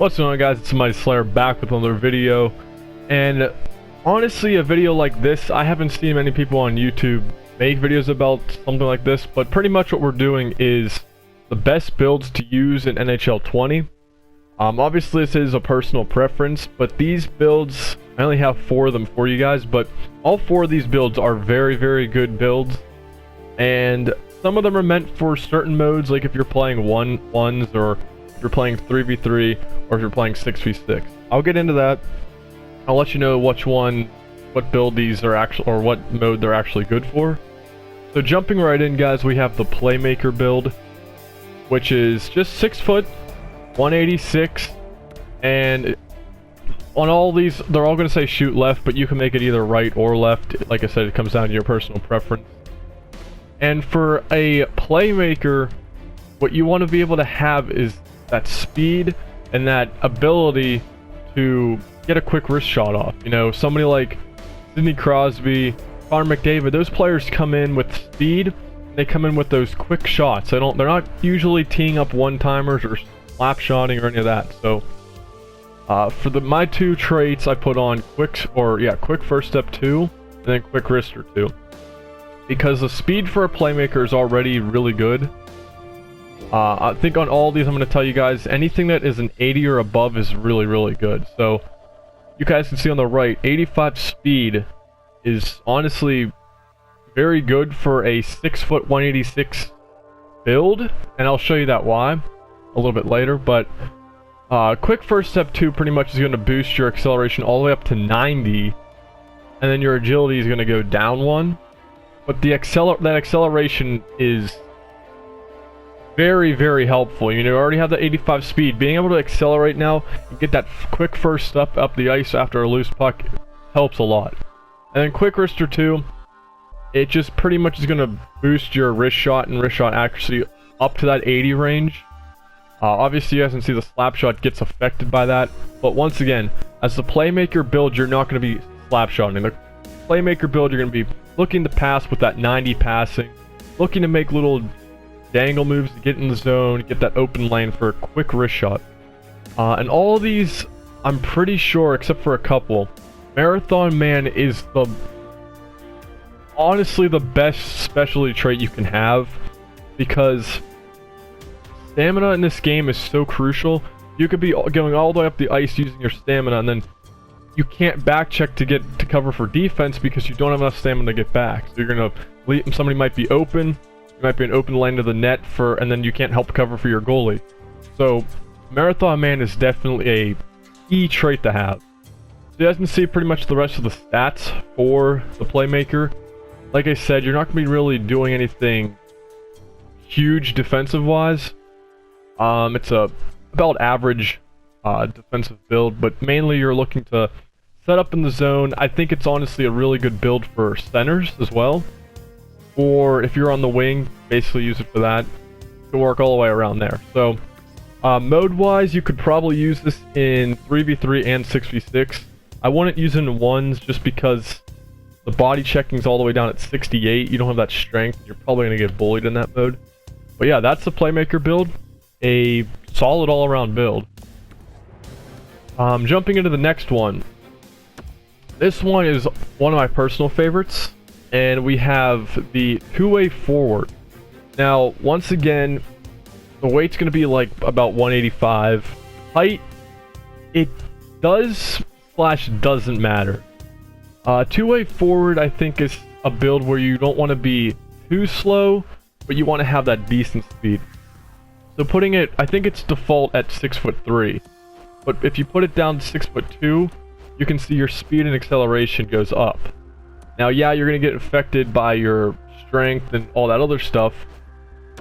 What's going on, guys? It's Mighty Slayer back with another video. And honestly, a video like this, I haven't seen many people on YouTube make videos about something like this, but pretty much what we're doing is the best builds to use in NHL 20. Obviously this is a personal preference, but these builds, I only have 4 of them for you guys, but all 4 of these builds are very, very good builds. And some of them are meant for certain modes, like if you're playing 1-1s, or if you're playing 3v3, or if you're playing 6v6. I'll get into that. I'll let you know what build these are actually, or what mode they're actually good for. So jumping right in, guys, we have the Playmaker build, which is just 6 foot, 186, and on all these, they're all going to say shoot left, but you can make it either right or left. Like I said, it comes down to your personal preference. And for a Playmaker, what you want to be able to have is that speed and that ability to get a quick wrist shot off. You know, somebody like Sidney Crosby, Connor McDavid, those players come in with speed. They come in with those quick shots. They're not usually teeing up one-timers or slap shotting or any of that. So for my 2 traits, I put on quick first step 2 and then quick wrister 2, because the speed for a Playmaker is already really good. I think on all these, I'm going to tell you guys, anything that is an 80 or above is really, really good. So you guys can see on the right, 85 speed is honestly very good for a 6 foot 186 build, and I'll show you that why a little bit later. But quick first step 2 pretty much is going to boost your acceleration all the way up to 90, and then your agility is going to go down 1. But the that acceleration is very, very helpful. You know, you already have the 85 speed. Being able to accelerate now and get that quick first step up the ice after a loose puck helps a lot. And then quick wrister 2, it just pretty much is going to boost your wrist shot and wrist shot accuracy up to that 80 range. Obviously, you guys can see the slap shot gets affected by that. But once again, as the Playmaker build, you're not going to be slap shotting. The Playmaker build, you're going to be looking to pass with that 90 passing, looking to make little dangle moves to get in the zone, get that open lane for a quick wrist shot. And all of these, I'm pretty sure, except for a couple, Marathon Man is honestly the best specialty trait you can have, because stamina in this game is so crucial. You could be going all the way up the ice using your stamina, and then you can't back check to get to cover for defense because you don't have enough stamina to get back. So you're gonna leave, somebody might be open, you might be an open lane to the net and then you can't help cover for your goalie. So Marathon Man is definitely a key trait to have. So you guys can see pretty much the rest of the stats for the Playmaker. Like I said, you're not gonna be really doing anything huge defensive wise. It's about average defensive build, but mainly you're looking to set up in the zone. I think it's honestly a really good build for centers as well, or if you're on the wing, basically use it for that to work all the way around there. So mode wise, you could probably use this in 3v3 and 6v6. I wouldn't use it in 1s just because the body checking's all the way down at 68. You don't have that strength, you're probably going to get bullied in that mode. But yeah, that's the Playmaker build, a solid all-around build. Jumping into the next one. This one is one of my personal favorites, and we have the 2-way forward. Now, once again, the weight's going to be like about 185. Height, it doesn't matter. 2-way forward, I think, is a build where you don't want to be too slow, but you want to have that decent speed. So putting it, I think it's default at 6'3". But if you put it down to 6'2", you can see your speed and acceleration goes up. Now, yeah, you're going to get affected by your strength and all that other stuff,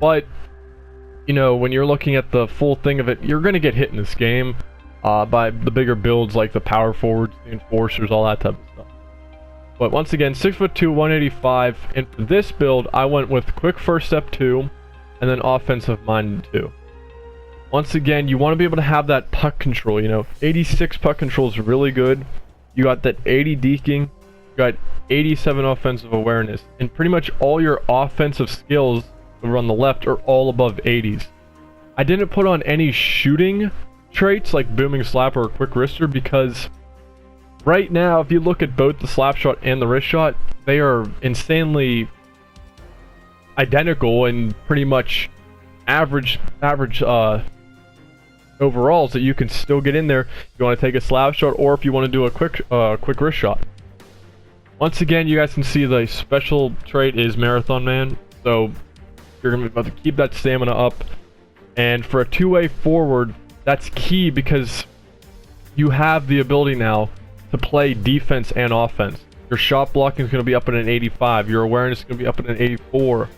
but, you know, when you're looking at the full thing of it, you're going to get hit in this game by the bigger builds like the power forwards, the enforcers, all that type of stuff. But once again, 6'2", 185, and for this build, I went with quick first step 2, and then offensive minded 2. Once again, you want to be able to have that puck control. You know, 86 puck control is really good. You got that 80 deking, you got 87 offensive awareness, and pretty much all your offensive skills over on the left are all above 80s. I didn't put on any shooting traits like booming slap or quick wrister, because right now, if you look at both the slap shot and the wrist shot, they are insanely identical and pretty much average overalls that you can still get in there if you want to take a slap shot or if you want to do a quick wrist shot. Once again, you guys can see the special trait is Marathon Man, so you're going to be able to keep that stamina up. And for a two-way forward, that's key because you have the ability now to play defense and offense. Your shot blocking is going to be up at an 85. Your awareness is going to be up at an 84.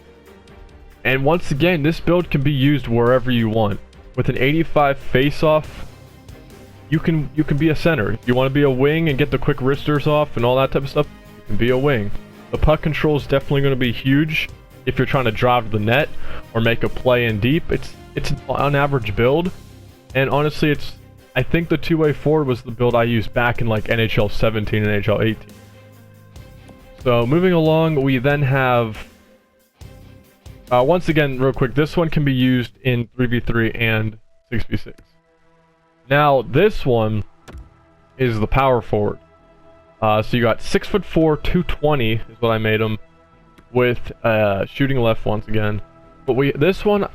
And once again, this build can be used wherever you want. With an 85 face-off, you can be a center. If you want to be a wing and get the quick wristers off and all that type of stuff, you can be a wing. The puck control is definitely going to be huge if you're trying to drive to the net or make a play in deep. It's an average build, and honestly, I think the two-way forward was the build I used back in like NHL 17 and NHL 18. So moving along, we then have once again, real quick, this one can be used in 3v3 and 6v6. Now, this one is the power forward. So you got 6'4", 220 is what I made him, with shooting left once again. But this one's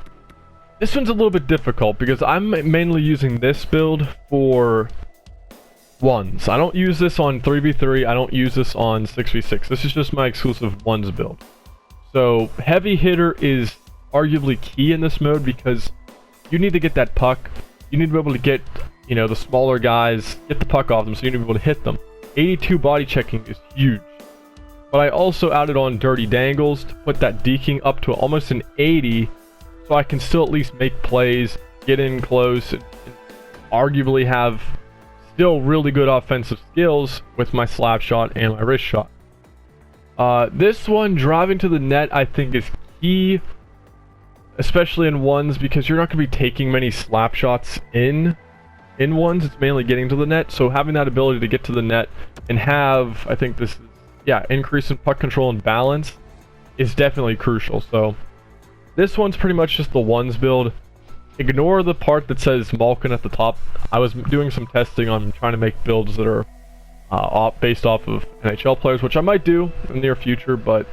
a little bit difficult because I'm mainly using this build for ones. I don't use this on 3v3. I don't use this on 6v6. This is just my exclusive ones build. So heavy hitter is arguably key in this mode because you need to get that puck. You need to be able to get, you know, the smaller guys, get the puck off them, so you need to be able to hit them. 82 body checking is huge. But I also added on dirty dangles to put that deking up to almost an 80, so I can still at least make plays, get in close, and arguably have still really good offensive skills with my slap shot and my wrist shot. This one, driving to the net, I think is key, especially in ones, because you're not going to be taking many slap shots in ones. It's mainly getting to the net, so having that ability to get to the net and have, I think this is, yeah, increase in puck control and balance is definitely crucial. So this one's pretty much just the ones build. Ignore the part that says Malkin at the top. I was doing some testing on trying to make builds that are based off of NHL players, which I might do in the near future, but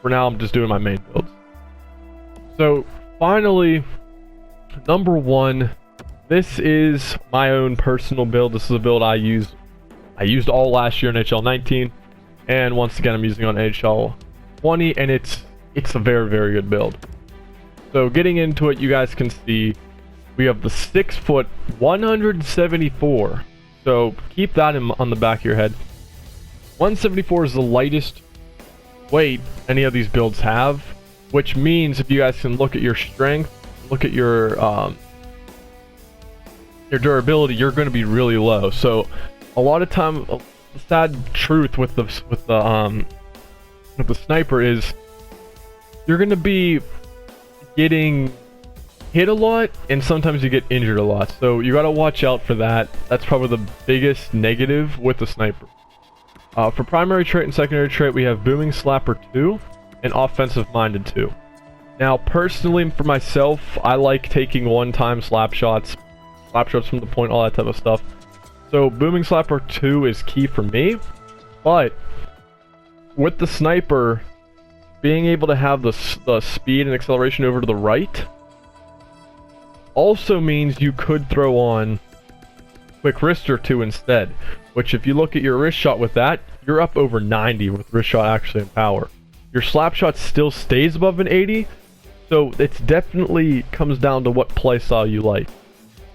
for now I'm just doing my main builds. So finally, number one, this is my own personal build. This is a build I used all last year in NHL 19, and once again I'm using on NHL 20, and it's a very, very good build. So getting into it, you guys can see we have the 6 foot 174. So keep that on the back of your head. 174 is the lightest weight any of these builds have, which means if you guys can look at your strength, look at your durability, you're going to be really low. So a lot of time, the sad truth with the sniper is you're going to be getting hit a lot, and sometimes you get injured a lot, so you got to watch out for that. That's probably the biggest negative with the sniper. For primary trait and secondary trait, we have booming slapper 2 and offensive minded 2. Now personally, for myself, I like taking one-time slap shots from the point, all that type of stuff. So booming slapper 2 is key for me, but with the sniper, being able to have the speed and acceleration over to the right also means you could throw on quick wrister 2 instead, which if you look at your wrist shot with that, you're up over 90 with wrist shot actually in power. Your slap shot still stays above an 80, so it's definitely comes down to what play style you like.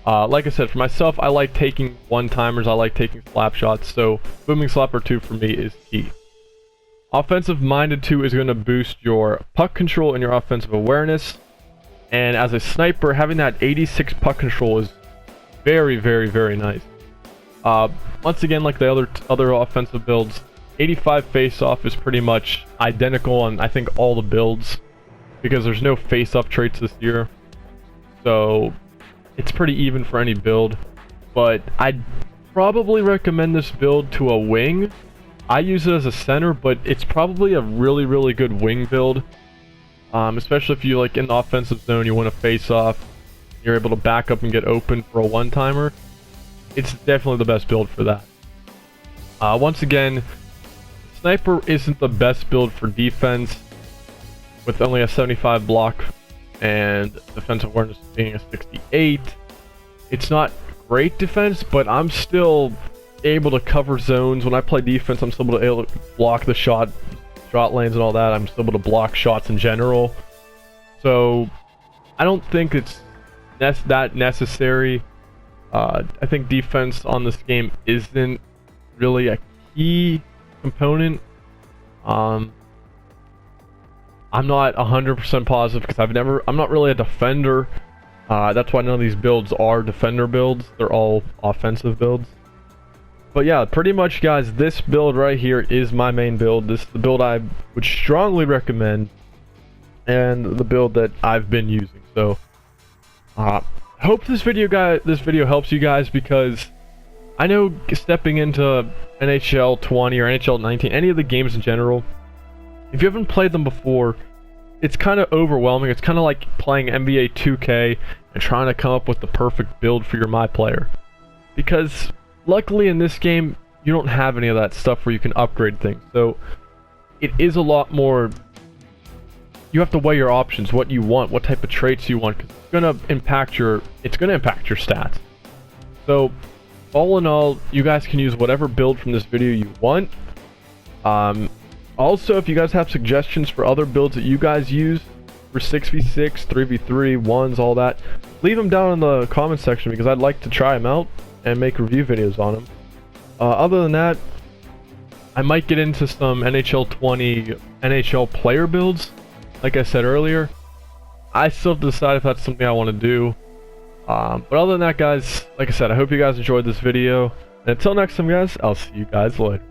Like I said, for myself, I like taking one-timers, I like taking slap shots, so booming slapper 2 for me is key. Offensive minded 2 is going to boost your puck control and your offensive awareness. And as a sniper, having that 86 puck control is very, very, very nice. Once again, like the other offensive builds, 85 face-off is pretty much identical on, I think, all the builds, because there's no face-off traits this year. So it's pretty even for any build. But I'd probably recommend this build to a wing. I use it as a center, but it's probably a really, really good wing build. Especially if you like in the offensive zone, you want to face off. you're able to back up and get open for a one-timer, it's definitely the best build for that. Once again, sniper isn't the best build for defense, with only a 75 block and defensive awareness being a 68. It's not great defense, but I'm still able to cover zones. When I play defense, I'm still able to block the shot lanes and all that. I'm still able to block shots in general. So I don't think it's that necessary. I think defense on this game isn't really a key component. I'm not 100% positive because I'm not really a defender. That's why none of these builds are defender builds. They're all offensive builds. But yeah, pretty much, guys, this build right here is my main build. This is the build I would strongly recommend, and the build that I've been using. So, hope this video helps you guys, because I know stepping into NHL 20 or NHL 19, any of the games in general, if you haven't played them before, it's kind of overwhelming. It's kind of like playing NBA 2K and trying to come up with the perfect build for your My Player. Because luckily in this game, you don't have any of that stuff where you can upgrade things. So it is a lot more, you have to weigh your options, what you want, what type of traits you want, because it's going to impact your stats. So all in all, you guys can use whatever build from this video you want. Also, if you guys have suggestions for other builds that you guys use for 6v6, 3v3, ones, all that, leave them down in the comment section, because I'd like to try them out and make review videos on them. Other than that, I might get into some NHL 20 NHL player builds. Like I said earlier, I still have to decide if that's something I want to do. But other than that, guys, like I said, I hope you guys enjoyed this video. And until next time, guys, I'll see you guys later.